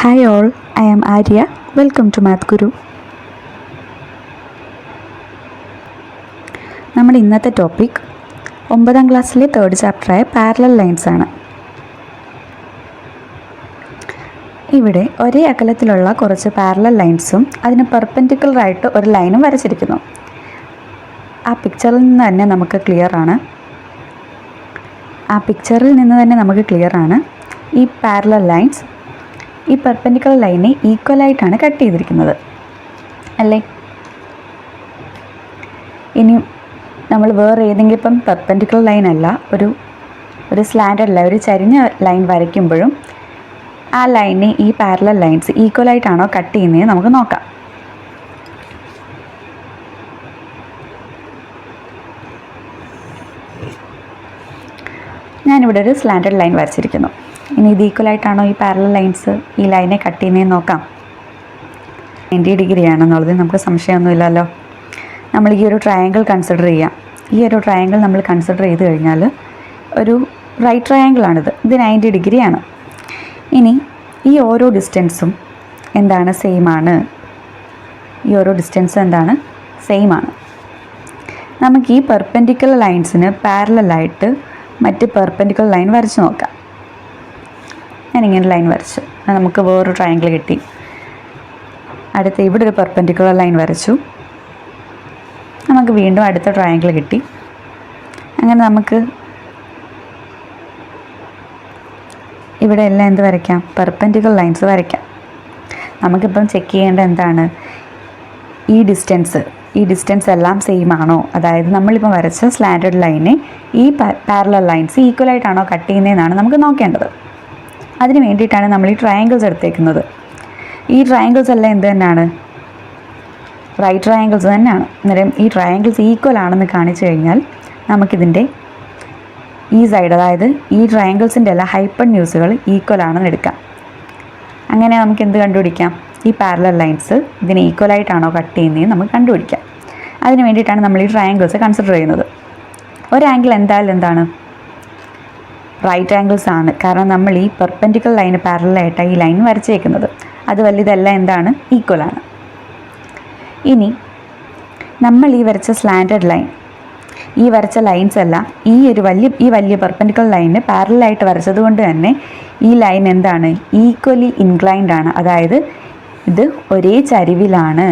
Hi all, I am Arya. Welcome to Math Guru. നമ്മുടെ ഇന്നത്തെ topic 9ാം ക്ലാസ്സിലെ third ചാപ്റ്ററായ parallel lines ആണ്. ഇവിടെ ഒരേ അകലത്തിലുള്ള കുറച്ച് പാരലൽ ലൈൻസും അതിന് പെർപെൻഡിക്കുലറായിട്ട് ഒരു ലൈനും വരച്ചിരിക്കുന്നു. ആ പിക്ചറിൽ നിന്ന് തന്നെ നമുക്ക് ക്ലിയർ ആണ് ഈ പാരലൽ ലൈൻസ് ഈ പെർപെൻഡിക്കുലർ ലൈനെ ഈക്വലായിട്ടാണ് കട്ട് ചെയ്തിരിക്കുന്നത് അല്ലേ. ഇനി നമ്മൾ വേറെ ഏതെങ്കിലും ഇപ്പം പെർപെൻഡിക്കുലർ ലൈൻ അല്ല, ഒരു സ്ലാൻഡഡ് ലൈൻ, ഒരു ചരിഞ്ഞ ലൈൻ വരയ്ക്കുമ്പോഴും ആ ലൈനെ ഈ പാരലൽ ലൈൻസ് ഈക്വലായിട്ടാണോ കട്ട് ചെയ്യുന്നത് നമുക്ക് നോക്കാം. ഞാനിവിടെ ഒരു സ്ലാൻഡഡ് ലൈൻ വരച്ചിരിക്കുന്നു. ഇനി ഇത് ഈക്വലായിട്ടാണോ ഈ പാരലൽ ലൈൻസ് ഈ ലൈനെ കട്ട് ചെയ്യുന്നതെന്ന് നോക്കാം. 90 ഡിഗ്രി ആണെന്നുള്ളത് നമുക്ക് സംശയമൊന്നുമില്ലല്ലോ. നമ്മൾ ഈ ഒരു ട്രയാങ്കിൾ കൺസിഡർ ചെയ്യാം. ഈ ഒരു ട്രയാങ്കിൾ നമ്മൾ കൺസിഡർ ചെയ്ത് കഴിഞ്ഞാൽ ഒരു റൈറ്റ് ട്രയാങ്കിളാണിത്. ഇത് 90 ഡിഗ്രിയാണ്. ഇനി ഈ ഓരോ ഡിസ്റ്റൻസും എന്താണ്? സെയിം ആണ്. നമുക്ക് ഈ പെർപെൻഡിക്കുലർ ലൈൻസിന് പാരലലായിട്ട് മറ്റ് പെർപെൻഡിക്കുലർ ലൈൻ വരച്ച് നോക്കാം. ഞാനിങ്ങനെ ലൈൻ വരച്ചു, നമുക്ക് വേറൊരു ട്രയാങ്കിൾ കിട്ടി. അടുത്ത ഇവിടെ ഒരു പെർപെൻഡിക്കുലർ ലൈൻ വരച്ചു, നമുക്ക് വീണ്ടും അടുത്ത ട്രയാങ്കിൾ കിട്ടി. അങ്ങനെ നമുക്ക് ഇവിടെ എല്ലാം എന്ത് വരയ്ക്കാം? പെർപെൻഡിക്കുലർ ലൈൻസ് വരയ്ക്കാം. നമുക്കിപ്പം ചെക്ക് ചെയ്യേണ്ട എന്താണ്? ഈ ഡിസ്റ്റൻസ് എല്ലാം സെയിം ആണോ? അതായത് നമ്മളിപ്പം വരച്ച സ്ലാൻഡഡ് ലൈനെ ഈ പാരലൽ ലൈൻസ് ഈക്വലായിട്ടാണോ കട്ട് ചെയ്യുന്നതെന്നാണ് നമുക്ക് നോക്കേണ്ടത്. അതിന് വേണ്ടിയിട്ടാണ് നമ്മൾ ഈ ട്രയാങ്കിൾസ് എടുത്തേക്കുന്നത്. ഈ ട്രയാങ്കിൾസ് എല്ലാം എന്ത് തന്നെയാണ്? റൈറ്റ് ട്രയാങ്കിൾസ് തന്നെയാണ്. അന്നേരം ഈ ട്രയാങ്കിൾസ് ഈക്വൽ ആണെന്ന് കാണിച്ചു കഴിഞ്ഞാൽ നമുക്കിതിൻ്റെ ഈ സൈഡ്, അതായത് ഈ ട്രയാങ്കിൾസിൻ്റെ എല്ലാ ഹൈപ്പർന്യൂസുകൾ ഈക്വൽ ആണെന്ന് എടുക്കാം. അങ്ങനെ നമുക്ക് എന്ത് കണ്ടുപിടിക്കാം? ഈ പാരലൽ ലൈൻസ് ഇതിനെ ഈക്വലായിട്ടാണോ കട്ട് ചെയ്യുന്നത് നമുക്ക് കണ്ടുപിടിക്കാം. അതിന് വേണ്ടിയിട്ടാണ് നമ്മൾ ഈ ട്രയാങ്കിൾസ് കൺസിഡർ ചെയ്യുന്നത്. ഒരു ആംഗിൾ എന്തായാലും എന്താണ്? റൈറ്റ് ആംഗിൾസ് ആണ്. കാരണം നമ്മൾ ഈ പെർപെൻഡിക്കുലർ ലൈന് പാരലലായിട്ടാണ് ഈ ലൈൻ വരച്ചേക്കുന്നത്. അതുപോലെ ഇതെല്ലാം എന്താണ്? ഈക്വലാണ്. ഇനി നമ്മൾ ഈ വരച്ച സ്ലാൻഡഡ് ലൈൻ, ഈ വരച്ച ലൈൻസ് എല്ലാം ഈ വലിയ പെർപെൻഡിക്കുലർ ലൈന് പാരലലായിട്ട് വരച്ചത് കൊണ്ട് തന്നെ ഈ ലൈൻ എന്താണ്? ഈക്വലി ഇൻക്ലൈൻഡ് ആണ്. അതായത് ഇത് ഒരേ ചരിവിലാണ്.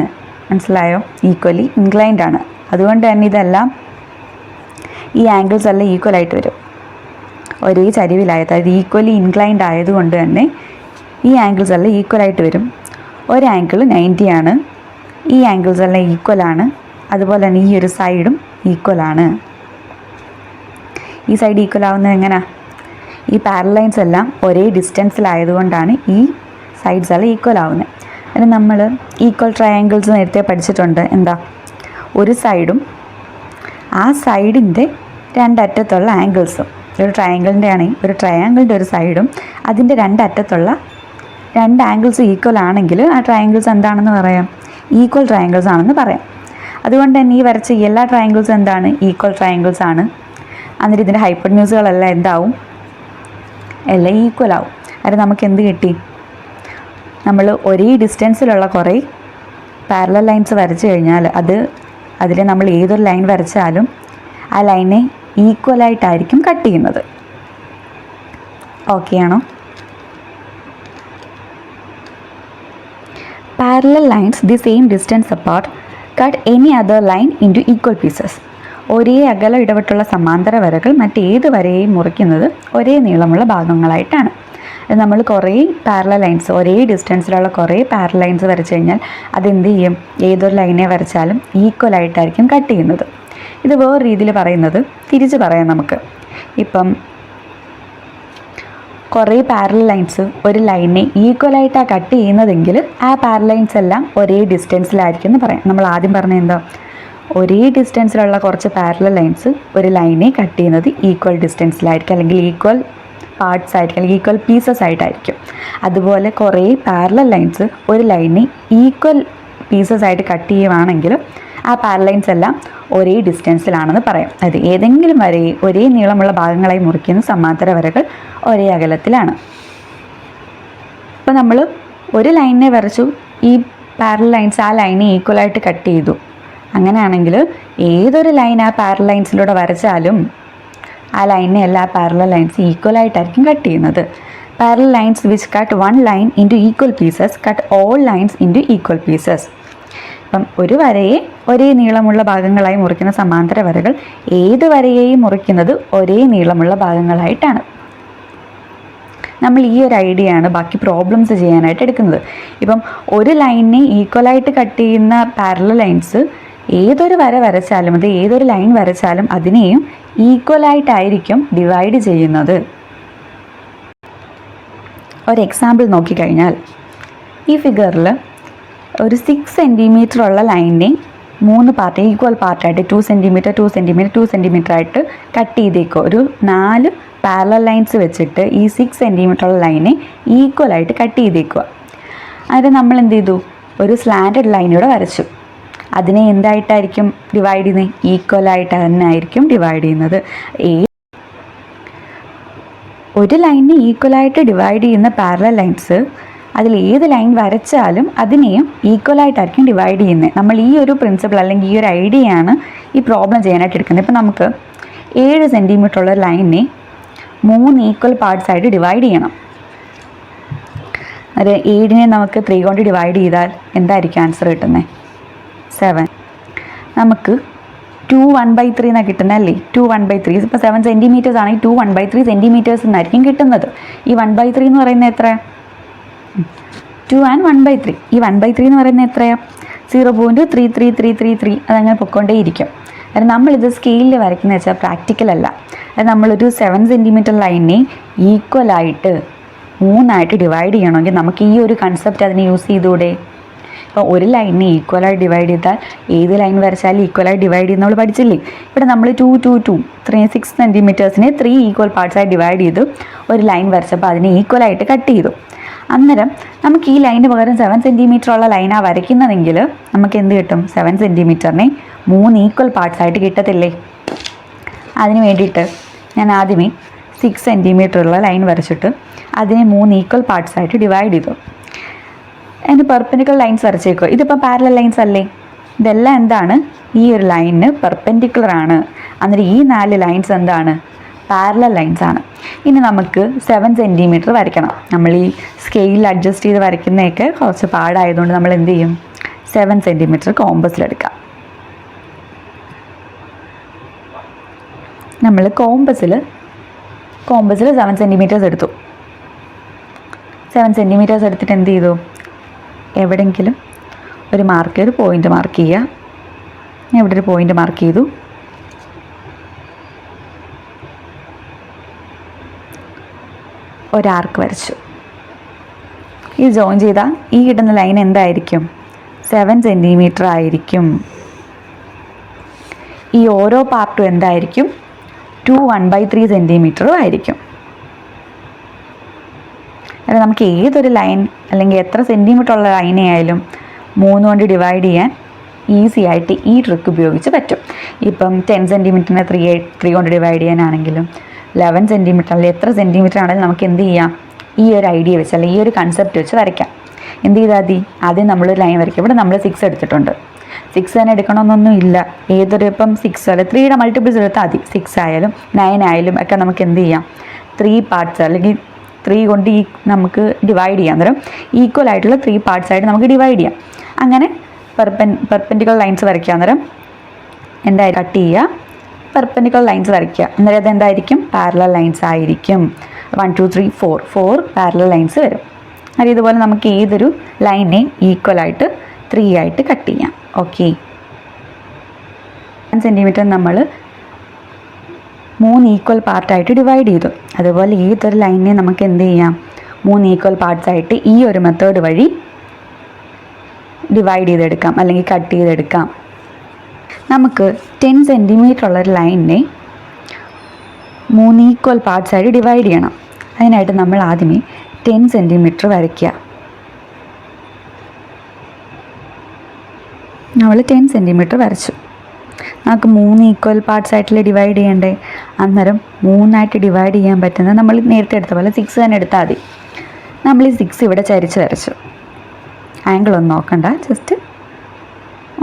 മനസ്സിലായോ? ഈക്വലി ഇൻക്ലൈൻഡ് ആണ്. അതുകൊണ്ട് തന്നെ ഇതെല്ലാം ഈ ആംഗിൾസ് എല്ലാം ഈക്വലായിട്ട് വരും. ഒരേ ചരിവിലായ, അതായത് ഈക്വലി ഇൻക്ലൈൻഡ് ആയതുകൊണ്ട് തന്നെ ഈ ആംഗിൾസ് എല്ലാം ഈക്വലായിട്ട് വരും. ഒരു ആംഗിൾ 90 ആണ്. ഈ ആംഗിൾസ് എല്ലാം ഈക്വലാണ്. അതുപോലെ തന്നെ ഈ ഒരു സൈഡും ഈക്വലാണ്. ഈ സൈഡ് ഈക്വൽ ആവുന്നത് എങ്ങനെയാണ്? ഈ പാരലൽ ലൈൻസ് എല്ലാം ഒരേ ഡിസ്റ്റൻസിലായതുകൊണ്ടാണ് ഈ സൈഡ്സ് എല്ലാം ഈക്വൽ ആവുന്നത്. അതിന് നമ്മൾ ഈക്വൽ ട്രയാങ്കിൾസ് നേരത്തെ പഠിച്ചിട്ടുണ്ട്. എന്താ? ഒരു സൈഡും ആ സൈഡിൻ്റെ രണ്ടറ്റത്തുള്ള ആംഗിൾസും, ഒരു ട്രയാങ്കിളിൻ്റെ ആണെങ്കിൽ ഒരു ട്രയാങ്കിളിൻ്റെ ഒരു സൈഡും അതിൻ്റെ രണ്ടറ്റത്തുള്ള രണ്ട് ആംഗിൾസ് ഈക്വൽ ആണെങ്കിൽ ആ ട്രയാങ്കിൾസ് എന്താണെന്ന് പറയാം? ഈക്വൽ ട്രയാങ്കിൾസ് ആണെന്ന് പറയാം. അതുകൊണ്ട് തന്നെ ഈ വരച്ച എല്ലാ ട്രയാങ്കിൾസും എന്താണ്? ഈക്വൽ ട്രയാങ്കിൾസ് ആണ്. എന്നിട്ട് ഇതിൻ്റെ ഹൈപ്പർന്യൂസുകളെല്ലാം എന്താവും? എല്ലാം ഈക്വൽ ആവും. അത് നമുക്ക് എന്ത് കിട്ടി? നമ്മൾ ഒരേ ഡിസ്റ്റൻസിലുള്ള കുറേ പാരലൽ ലൈൻസ് വരച്ച് കഴിഞ്ഞാൽ അതിൽ നമ്മൾ ഏതൊരു ലൈൻ വരച്ചാലും ആ ലൈനെ ഈക്വലായിട്ടായിരിക്കും കട്ട് ചെയ്യുന്നത്. ഓക്കെ ആണോ? Parallel lines the same distance apart cut any other line into equal pieces. ഒരേ അകലം ഇടവിട്ടുള്ള സമാന്തര വരകൾ മറ്റേത് വരയെയും മുറിക്കുന്നത് ഒരേ നീളമുള്ള ഭാഗങ്ങളായിട്ടാണ്. നമ്മൾ കുറേ പാരലൽ ലൈൻസ്, ഒരേ ഡിസ്റ്റൻസിലുള്ള കുറേ പാരലൽ ലൈൻസ് വരച്ച് കഴിഞ്ഞാൽ അതെന്ത് ചെയ്യും? ഏതൊരു ലൈനെ വരച്ചാലും ഈക്വലായിട്ടായിരിക്കും കട്ട് ചെയ്യുന്നത്. ഇത് വേറെ രീതിയിൽ പറയുന്നത് തിരിച്ച് പറയാം നമുക്ക്. ഇപ്പം കുറേ പാരലൽ ലൈൻസ് ഒരു ലൈനെ ഈക്വലായിട്ടാണ് കട്ട് ചെയ്യുന്നതെങ്കിൽ ആ പാരലൽ ലൈൻസ് എല്ലാം ഒരേ ഡിസ്റ്റൻസിലായിരിക്കും എന്ന് പറയാം. നമ്മൾ ആദ്യം പറഞ്ഞ എന്താ? ഒരേ ഡിസ്റ്റൻസിലുള്ള കുറച്ച് പാരലൽ ലൈൻസ് ഒരു ലൈനെ കട്ട് ചെയ്യുന്നത് ഈക്വൽ ഡിസ്റ്റൻസിലായിരിക്കും, അല്ലെങ്കിൽ ഈക്വൽ പാർട്സ് ആയിരിക്കും, അല്ലെങ്കിൽ ഈക്വൽ പീസസ് ആയിട്ടായിരിക്കും. അതുപോലെ കുറേ പാരലൽ ലൈൻസ് ഒരു ലൈനെ ഈക്വൽ പീസസ് ആയിട്ട് കട്ട് ചെയ്യുവാണെങ്കിൽ ആ പാരലൽ ലൈൻസ് എല്ലാം ഒരേ ഡിസ്റ്റൻസിലാണെന്ന് പറയാം. അത് ഏതെങ്കിലും വരയെ ഒരേ നീളമുള്ള ഭാഗങ്ങളായി മുറിക്കുന്ന സമാന്തര വരകൾ ഒരേ അകലത്തിലാണ്. ഇപ്പോൾ നമ്മൾ ഒരു ലൈനിനെ വരച്ചു, ഈ പാരലൽ ലൈൻസ് ആ ലൈനെ ഈക്വലായിട്ട് കട്ട് ചെയ്തു. അങ്ങനെയാണെങ്കിൽ ഏതൊരു ലൈൻ ആ പാരലൽ ലൈൻസിലൂടെ വരച്ചാലും ആ ലൈനിനെ എല്ലാ പാരലൽ ലൈൻസ് ഈക്വലായിട്ടായിരിക്കും കട്ട് ചെയ്യുന്നത്. Parallel lines which cut one line into equal pieces cut all lines into equal pieces. അപ്പം ഒരു വരയെ ഒരേ നീളമുള്ള ഭാഗങ്ങളായി മുറിക്കുന്ന സമാന്തര വരകൾ ഏത് വരയെയും മുറിക്കുന്നത് ഒരേ നീളമുള്ള ഭാഗങ്ങളായിട്ടാണ്. നമ്മൾ ഈ ഒരു ഐഡിയ ആണ് ബാക്കി പ്രോബ്ലംസ് ചെയ്യാനായിട്ട് എടുക്കുന്നത്. ഇപ്പം ഒരു ലൈനിനെ ഈക്വലായിട്ട് കട്ട് ചെയ്യുന്ന പാരലൽ ലൈൻസ് ഏതൊരു വര വരച്ചാലും, അത് ഏതൊരു ലൈൻ വരച്ചാലും അതിനെയും ഈക്വലായിട്ടായിരിക്കും ഡിവൈഡ് ചെയ്യുന്നത്. ഒരു എക്സാമ്പിൾ നോക്കിക്കഴിഞ്ഞാൽ ഈ ഫിഗറിൽ ഒരു 6 സെൻറ്റിമീറ്റർ ഉള്ള ലൈനിനെ 3 പാർട്ട്, ഈക്വൽ പാർട്ടായിട്ട് 2 സെൻറ്റിമീറ്റർ 2 സെൻറ്റിമീറ്റർ 2 സെൻറ്റിമീറ്റർ ആയിട്ട് കട്ട് ചെയ്തേക്കും. ഒരു 4 പാരലൽ ലൈൻസ് വെച്ചിട്ട് ഈ 6 സെൻറ്റിമീറ്റർ ഉള്ള ലൈനെ ഈക്വലായിട്ട് കട്ട് ചെയ്തേക്കുക. അതിന് നമ്മൾ എന്ത് ചെയ്തു, ഒരു സ്ലാൻഡഡ് ലൈനൂടെ വരച്ചു. അതിനെ എന്തായിട്ടായിരിക്കും ഡിവൈഡ് ചെയ്യുന്നത്? ഈക്വലായിട്ട് തന്നെ ആയിരിക്കും ഡിവൈഡ് ചെയ്യുന്നത്. ഒരു ലൈനിനെ ഈക്വലായിട്ട് ഡിവൈഡ് ചെയ്യുന്ന പാരലൽ ലൈൻസ് അതിൽ ഏത് ലൈൻ വരച്ചാലും അതിനെയും ഈക്വലായിട്ടായിരിക്കും ഡിവൈഡ് ചെയ്യുന്നത്. നമ്മൾ ഈ ഒരു പ്രിൻസിപ്പിൾ അല്ലെങ്കിൽ ഈ ഒരു ഐഡിയയാണ് ഈ പ്രോബ്ലം ചെയ്യാനായിട്ട് എടുക്കുന്നത്. ഇപ്പം നമുക്ക് 7 സെൻറ്റിമീറ്റർ ഉള്ള ലൈനിനെ 3 ഈക്വൽ പാർട്സ് ആയിട്ട് ഡിവൈഡ് ചെയ്യണം. അത് 7നെ നമുക്ക് 3 കൊണ്ട് ഡിവൈഡ് ചെയ്താൽ എന്തായിരിക്കും ആൻസർ കിട്ടുന്നത്? 7. നമുക്ക് 2 1/3 എന്നാണ് കിട്ടുന്നത് അല്ലേ? 2 1/3. ഇപ്പോൾ 7 സെൻറ്റിമീറ്റേഴ്സ് ആണെങ്കിൽ 2 1/3 സെൻറ്റിമീറ്റേഴ്സ് എന്നായിരിക്കും കിട്ടുന്നത്. ഈ 1/3 എന്ന് പറയുന്നത് എത്ര? 2 and 1/3. ഈ 1/3 എന്ന് പറയുന്നത് എത്രയാണ്? 0.33333. അതങ്ങനെ പൊയ്ക്കൊണ്ടേയിരിക്കും. കാരണം നമ്മളിത് സ്കെയിലിൽ വരയ്ക്കുന്നത് വെച്ചാൽ പ്രാക്ടിക്കൽ അല്ല. അത് നമ്മളൊരു 7 സെൻറ്റിമീറ്റർ ലൈനിനെ ഈക്വലായിട്ട് 3 ഡിവൈഡ് ചെയ്യണമെങ്കിൽ നമുക്ക് ഈ ഒരു കൺസെപ്റ്റ് അതിനെ യൂസ് ചെയ്തുകൂടെ? ഇപ്പോൾ ഒരു ലൈനിനെ ഈക്വലായി ഡിവൈഡ് ചെയ്താൽ ഏത് ലൈൻ വരച്ചാലും ഈക്വലായി ഡിവൈഡ് ചെയ്യുന്ന നമ്മൾ പഠിച്ചില്ലേ? ഇവിടെ നമ്മൾ 2 2 2 6 സെൻറ്റിമീറ്റേഴ്സിനെ 3 ഈക്വൽ പാർട്സായി ഡിവൈഡ് ചെയ്തു. ഒരു ലൈൻ വരച്ചപ്പോൾ അതിനെ ഈക്വലായിട്ട് കട്ട് ചെയ്തു. അന്നേരം നമുക്ക് ഈ ലൈനിന് പകരം 7 സെൻറ്റിമീറ്റർ ഉള്ള ലൈനാണ് വരയ്ക്കുന്നതെങ്കിൽ നമുക്ക് എന്ത് കിട്ടും? 7 സെൻറ്റിമീറ്ററിനെ 3 ഈക്വൽ പാർട്സായിട്ട് കിട്ടത്തില്ലേ? അതിന് വേണ്ടിയിട്ട് ഞാൻ ആദ്യമേ 6 സെൻറ്റിമീറ്റർ ഉള്ള ലൈൻ വരച്ചിട്ട് അതിനെ 3 ഈക്വൽ പാർട്സായിട്ട് ഡിവൈഡ് ചെയ്തു. അതിന് പെർപെൻഡിക്കുലർ ലൈൻസ് വരച്ചേക്കുക. ഇതിപ്പോൾ പാരലൽ ലൈൻസ് അല്ലേ? ഇതെല്ലാം എന്താണ്? ഈ ഒരു ലൈനിന് പെർപെൻഡിക്കുലർ ആണ്. അന്നേരം ഈ 4 ലൈൻസ് എന്താണ്? പാരലൽ ലൈൻസ് ആണ്. ഇനി നമുക്ക് 7 സെൻറ്റിമീറ്റർ വരയ്ക്കണം. നമ്മൾ ഈ സ്കെയിലിൽ അഡ്ജസ്റ്റ് ചെയ്ത് വരയ്ക്കുന്നതൊക്കെ കുറച്ച് പാടായതുകൊണ്ട് നമ്മൾ എന്ത് ചെയ്യും? 7 സെൻറ്റിമീറ്റർ കോമ്പസിലെടുക്കാം. നമ്മൾ കോമ്പസിൽ 7 സെൻറ്റിമീറ്റേഴ്സ് എടുത്തു. 7 സെൻറ്റിമീറ്റേഴ്സ് എടുത്തിട്ട് എന്ത് ചെയ്തു? എവിടെയെങ്കിലും ഒരു മാർക്ക് ചെയ്ത് പോയിൻ്റ് മാർക്ക് ചെയ്യുക. ഞാൻ ഇവിടെ ഒരു പോയിൻ്റ് മാർക്ക് ചെയ്തു. ഒരാർക്ക് വരച്ചു. ഇത് ജോയിൻ ചെയ്താൽ ഈ കിട്ടുന്ന ലൈൻ എന്തായിരിക്കും? 7 സെൻറ്റിമീറ്റർ ആയിരിക്കും. ഈ ഓരോ പാർട്ടും എന്തായിരിക്കും? 2 1/3 സെൻറ്റിമീറ്ററും ആയിരിക്കും. അതായത് നമുക്ക് ഏതൊരു ലൈൻ അല്ലെങ്കിൽ എത്ര സെൻറ്റിമീറ്റർ ഉള്ള ലൈനെ ആയാലും 3 കൊണ്ട് ഡിവൈഡ് ചെയ്യാൻ ഈസി ആയിട്ട് ഈ ട്രിക്ക് ഉപയോഗിച്ച് പറ്റും. ഇപ്പം 10 സെൻറ്റിമീറ്ററിനെ 3 കൊണ്ട് ഡിവൈഡ് ചെയ്യാനാണെങ്കിലും 11 സെൻറ്റിമീറ്റർ അല്ലെങ്കിൽ എത്ര സെൻറ്റിമീറ്റർ ആണെങ്കിലും നമുക്ക് എന്ത് ചെയ്യാം? ഈ ഒരു ഐഡിയ വെച്ച് അല്ലെങ്കിൽ ഈ ഒരു കൺസെപ്റ്റ് വെച്ച് വരയ്ക്കാം. എന്ത് ചെയ്താൽ മതി? ആദ്യം നമ്മളൊരു ലൈൻ വരയ്ക്കും. ഇവിടെ നമ്മൾ 6 എടുത്തിട്ടുണ്ട്. 6 തന്നെ എടുക്കണമെന്നൊന്നും ഇല്ല. ഏതൊരു ഇപ്പം 6 അല്ല 3യുടെ മൾട്ടിപ്പിൾസ് എടുത്താൽ മതി. 6 ആയാലും 9 ആയാലും ഒക്കെ നമുക്ക് എന്ത് ചെയ്യാം? 3 പാർട്സ് അല്ലെങ്കിൽ 3 കൊണ്ട് നമുക്ക് ഡിവൈഡ് ചെയ്യാം. അന്നേരം ഈക്വൽ ആയിട്ടുള്ള 3 പാർട്സ് ആയിട്ട് നമുക്ക് ഡിവൈഡ് ചെയ്യാം. അങ്ങനെ പെർപെൻഡിക്കുലർ ലൈൻസ് വരയ്ക്കുക. അന്നേരം എന്തായാലും കട്ട് ചെയ്യുക, പെർപെൻഡിക്കുലർ ലൈൻസ് വരയ്ക്കുക. അന്നേരം അതെന്തായിരിക്കും? പാരലൽ ലൈൻസ് ആയിരിക്കും. 1 2 3 4 പാരലൽ ലൈൻസ് വരും. അത് ഇതുപോലെ നമുക്ക് ഏതൊരു ലൈനെ ഈക്വലായിട്ട് 3 ആയിട്ട് കട്ട് ചെയ്യാം. ഓക്കെ, 1 സെൻറ്റിമീറ്റർ നമ്മൾ 3 ഈക്വൽ പാർട്ടായിട്ട് ഡിവൈഡ് ചെയ്തു. അതുപോലെ ഏതൊരു ലൈനിനെ നമുക്ക് എന്ത് ചെയ്യാം? 3 ഈക്വൽ പാർട്സായിട്ട് ഈ ഒരു മെത്തേഡ് വഴി ഡിവൈഡ് ചെയ്തെടുക്കാം അല്ലെങ്കിൽ കട്ട് ചെയ്തെടുക്കാം. നമുക്ക് 10 സെൻറ്റിമീറ്റർ ഉള്ളൊരു ലൈനിനെ 3 ഈക്വൽ പാർട്സായിട്ട് ഡിവൈഡ് ചെയ്യണം. അതിനായിട്ട് നമ്മൾ ആദ്യമേ 10 സെൻറ്റിമീറ്റർ വരയ്ക്കുക. നമ്മൾ 10 സെൻറ്റിമീറ്റർ വരച്ചു. നമുക്ക് 3 ഈക്വൽ പാർട്സ് ആയിട്ടല്ലേ ഡിവൈഡ് ചെയ്യണ്ടേ? അന്നേരം 3 ഡിവൈഡ് ചെയ്യാൻ പറ്റുന്നത് നമ്മൾ നേരത്തെ എടുത്ത പോലെ 6 തന്നെ എടുത്താൽ മതി. നമ്മൾ ഈ 6 ഇവിടെ ചരിച്ച് വരച്ചു. ആംഗിൾ ഒന്നും നോക്കണ്ട, ജസ്റ്റ്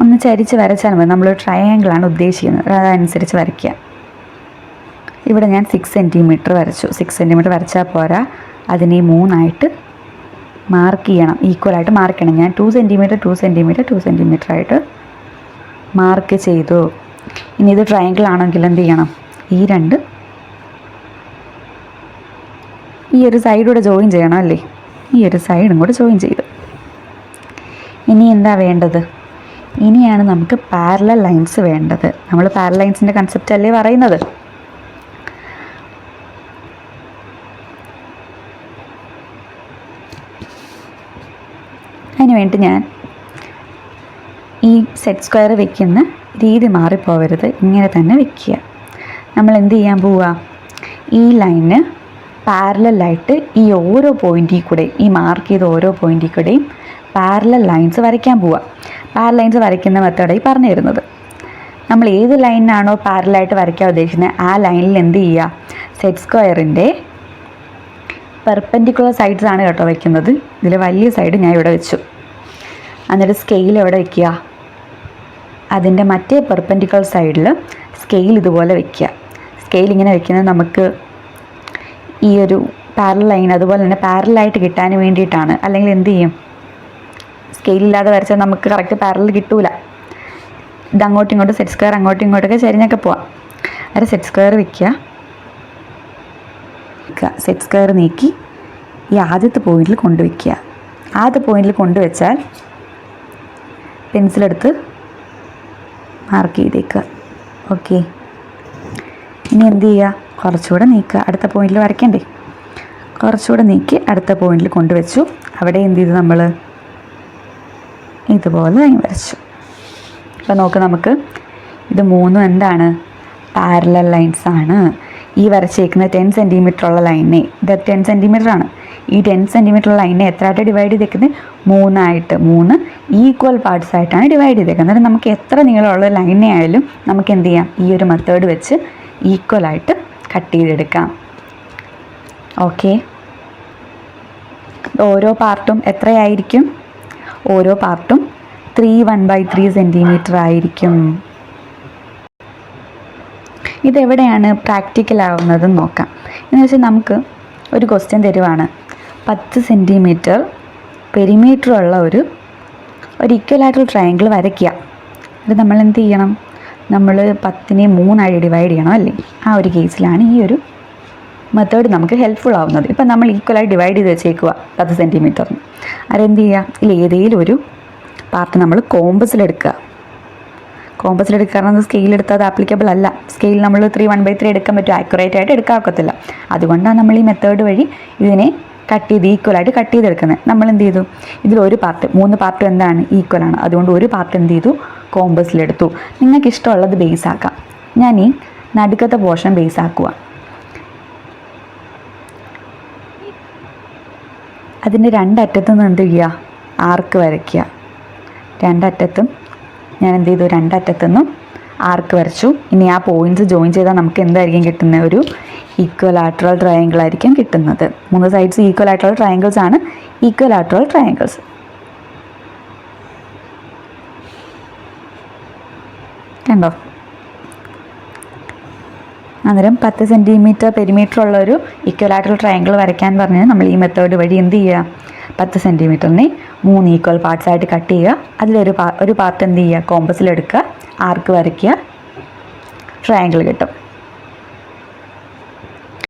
ഒന്ന് ചരിച്ച് വരച്ചാൽ മതി. നമ്മൾ ട്രയാങ്കിളാണ് ഉദ്ദേശിക്കുന്നത്, അതനുസരിച്ച് വരയ്ക്കുക. ഇവിടെ ഞാൻ 6 സെൻറ്റിമീറ്റർ വരച്ചു. 6 സെൻറ്റിമീറ്റർ വരച്ചാൽ പോരാ, അതിനെ 3 മാർക്ക് ചെയ്യണം, ഈക്വലായിട്ട് മാർക്ക് ചെയ്യണം. ഞാൻ 2 സെൻറ്റിമീറ്റർ 2 സെൻറ്റിമീറ്റർ 2 സെൻറ്റിമീറ്റർ ആയിട്ട് മാർക്ക് ചെയ്തു. ഇനി ഇത് ട്രയാങ്കിൾ ആണെങ്കിൽ എന്ത് ചെയ്യണം, ഈ ഒരു സൈഡൂടെ ജോയിൻ ചെയ്യണം അല്ലേ, ഈ ഒരു സൈഡും കൂടെ ജോയിൻ ചെയ്തു. ഇനി എന്താ വേണ്ടത്, ഇനിയാണ് നമുക്ക് പാരലൽ ലൈൻസ് വേണ്ടത്. നമ്മൾ പാരലൽ ലൈൻസിൻ്റെ കൺസെപ്റ്റ് അല്ലേ പറയുന്നത്. അതിന് വേണ്ടി ഞാൻ ഈ സെറ്റ് സ്ക്വയർ വെക്കുന്ന രീതി മാറിപ്പോവരുത്, ഇങ്ങനെ തന്നെ വെക്കുക. നമ്മൾ എന്ത് ചെയ്യാൻ പോവുക, ഈ ലൈന് പാരലലായിട്ട് ഈ ഓരോ പോയിൻറ്റിൽ കൂടെ, ഈ മാർക്ക് ചെയ്ത ഓരോ പോയിൻറ്റിൽ കൂടെയും പാരലൽ ലൈൻസ് വരയ്ക്കാൻ പോവുക. പാരലൽ ലൈൻസ് വരയ്ക്കുന്ന മെത്തേഡായി പറഞ്ഞു തരുന്നത്. നമ്മൾ ഏത് ലൈനാണോ പാരലായിട്ട് വരയ്ക്കാൻ ഉദ്ദേശിക്കുന്നത് ആ ലൈനിൽ എന്ത് ചെയ്യുക, സെറ്റ് സ്ക്വയറിൻ്റെ പെർപെൻഡിക്കുലർ സൈഡ്സ് ആണ് കേട്ടോ വയ്ക്കുന്നത്. ഇതിൽ വലിയ സൈഡ് ഞാൻ ഇവിടെ വെച്ചു. എന്നിട്ട് സ്കെയിൽ എവിടെ വയ്ക്കുക, അതിൻ്റെ മറ്റേ പെർപെൻഡിക്കുലർ സൈഡിൽ സ്കെയിൽ ഇതുപോലെ വയ്ക്കുക. സ്കെയിൽ ഇങ്ങനെ വയ്ക്കുന്നത് നമുക്ക് ഈ ഒരു പാരലൽ ലൈൻ അതുപോലെ തന്നെ പാരലായിട്ട് കിട്ടാൻ വേണ്ടിയിട്ടാണ്. അല്ലെങ്കിൽ എന്ത് ചെയ്യും, സ്കെയിലില്ലാതെ വരച്ചാൽ നമുക്ക് കറക്റ്റ് പാരലൽ കിട്ടൂല. ഇത് അങ്ങോട്ടും ഇങ്ങോട്ടും സെറ്റ് സ്ക്വയർ അങ്ങോട്ടും ഇങ്ങോട്ടൊക്കെ ചരിഞ്ഞൊക്കെ പോവാം. അര സെറ്റ് സ്ക്വയർ വയ്ക്കുക. സെറ്റ് സ്ക്വയർ നീക്കി ഈ ആദ്യത്തെ പോയിന്റിൽ കൊണ്ടുവയ്ക്കുക. ആദ്യത്തെ പോയിന്റിൽ കൊണ്ടുവച്ചാൽ പെൻസിലെടുത്ത് മാർക്ക് ചെയ്തേക്കുക. ഓക്കെ, ഇനി എന്ത് ചെയ്യുക, കുറച്ചുകൂടെ നീക്കുക. അടുത്ത പോയിന്റിൽ വരയ്ക്കണ്ടേ, കുറച്ചുകൂടെ നീക്കി അടുത്ത പോയിന്റിൽ കൊണ്ടുവച്ചു. അവിടെ എന്ത് ചെയ്തു, നമ്മൾ ഇതുപോലെ ലൈൻ വരച്ചു. അപ്പോൾ നോക്ക്, നമുക്ക് ഇത് മൂന്നും എന്താണ്, പാരലൽ ലൈൻസ് ആണ്. ഈ വരച്ചേക്കുന്ന 10 സെൻറ്റിമീറ്റർ ഉള്ള ലൈനെ, ഇത് 10 സെൻറ്റിമീറ്റർ ആണ്. ഈ 10 സെൻറ്റിമീറ്റർ ഉള്ള ലൈനെ എത്രയായിട്ട് ഡിവൈഡ് ചെയ്തേക്കുന്നത്, 3 ഈക്വൽ പാർട്സ് ആയിട്ടാണ് ഡിവൈഡ് ചെയ്തേക്കുന്നത്. അന്നേരം നമുക്ക് എത്ര നീളമുള്ള ലൈനെ ആയാലും നമുക്ക് എന്ത് ചെയ്യാം, ഈ ഒരു മെത്തേഡ് വെച്ച് ഈക്വലായിട്ട് കട്ട് ചെയ്തെടുക്കാം. ഓക്കെ, ഓരോ പാർട്ടും എത്രയായിരിക്കും, ഓരോ പാർട്ടും 1/3 സെൻറ്റിമീറ്റർ ആയിരിക്കും. ഇതെവിടെയാണ് പ്രാക്ടിക്കൽ ആവുന്നതെന്ന് നോക്കാം. എന്ന് വെച്ചാൽ നമുക്ക് ഒരു ക്വസ്റ്റ്യൻ തരുവാണ്, 10 സെൻറ്റിമീറ്റർ പെരിമീറ്റർ ഉള്ള ഒരു ഇക്വലാറ്ററൽ ട്രയാങ്കിൾ വരയ്ക്കുക. അത് നമ്മൾ എന്ത് ചെയ്യണം, നമ്മൾ 10നെ 3 ഡിവൈഡ് ചെയ്യണം അല്ലേ. ആ ഒരു കേസിലാണ് ഈ ഒരു മെത്തേഡ് നമുക്ക് ഹെൽപ്ഫുൾ ആവുന്നത്. ഇപ്പം നമ്മൾ ഈക്വലായി ഡിവൈഡ് ചെയ്ത് വെച്ചേക്കുക 10 സെൻറ്റിമീറ്ററിന്. അതെന്ത് ചെയ്യുക, ഇതിൽ ഏതെങ്കിലും ഒരു പാർട്ട് നമ്മൾ കോമ്പസിലെടുക്കുക. കാരണം സ്കെയിലെടുത്താൽ അത് ആപ്ലിക്കബിൾ അല്ല. സ്കെയിൽ നമ്മൾ 1/3 എടുക്കാൻ പറ്റും, ആക്യുറേറ്റ് ആയിട്ട് എടുക്കാൻ ഒക്കത്തില്ല. അതുകൊണ്ടാണ് നമ്മൾ ഈ മെത്തേഡ് വഴി ഇതിനെ കട്ട് ചെയ്ത് ഈക്വലായിട്ട് കട്ട് ചെയ്തെടുക്കുന്നത്. നമ്മൾ എന്ത് ചെയ്തു, ഇതിൽ ഒരു പാർട്ട് 3 പാർട്ടും എന്താണ്, ഈക്വലാണ്. അതുകൊണ്ട് ഒരു പാർട്ട് എന്ത് ചെയ്തു, കോമ്പസിലെടുത്തു. നിങ്ങൾക്ക് ഇഷ്ടമുള്ളത് ബേസ് ആക്കാം. ഞാൻ ഈ നടുക്കത്തെ പോർഷൻ ബേസ് ആക്കുക. അതിൻ്റെ രണ്ടറ്റത്തും നിന്ന് എന്ത് ചെയ്യുക, ആർക്ക് വരയ്ക്കുക. രണ്ടറ്റത്തും ഞാൻ എന്ത് ചെയ്തു, രണ്ടറ്റത്തുനിന്നും ആർക്ക് വരച്ചു. ഇനി ആ പോയിൻറ്റ്സ് ജോയിൻ ചെയ്താൽ നമുക്ക് എന്തായിരിക്കും കിട്ടുന്നത്, ഒരു ഈക്വലാറ്ററൽ ട്രയാങ്കിൾ ആയിരിക്കും കിട്ടുന്നത്. 3 സൈഡ്സ് ഈക്വലാറ്ററൽ ട്രയാങ്കിൾസ് ആണ് ഈക്വലാറ്ററൽ ട്രയാങ്കിൾസ്. കണ്ടോ, അന്നേരം 10 സെൻറ്റിമീറ്റർ പെരിമീറ്റർ ഉള്ളൊരു ഇക്വലാറ്ററൽ ട്രയാങ്കിൾ വരയ്ക്കാൻ പറഞ്ഞാൽ നമ്മൾ ഈ മെത്തേഡ് വഴി എന്ത് ചെയ്യുക, 10 സെൻറ്റിമീറ്ററിനെ 3 ഈക്വൽ പാർട്സ് ആയിട്ട് കട്ട് ചെയ്യുക. അതിലൊരു പാർട്ട് എന്ത് ചെയ്യുക, കോമ്പസിലെടുക്കുക, ആർക്ക് വരയ്ക്കുക, ട്രയാങ്കിൾ കിട്ടും.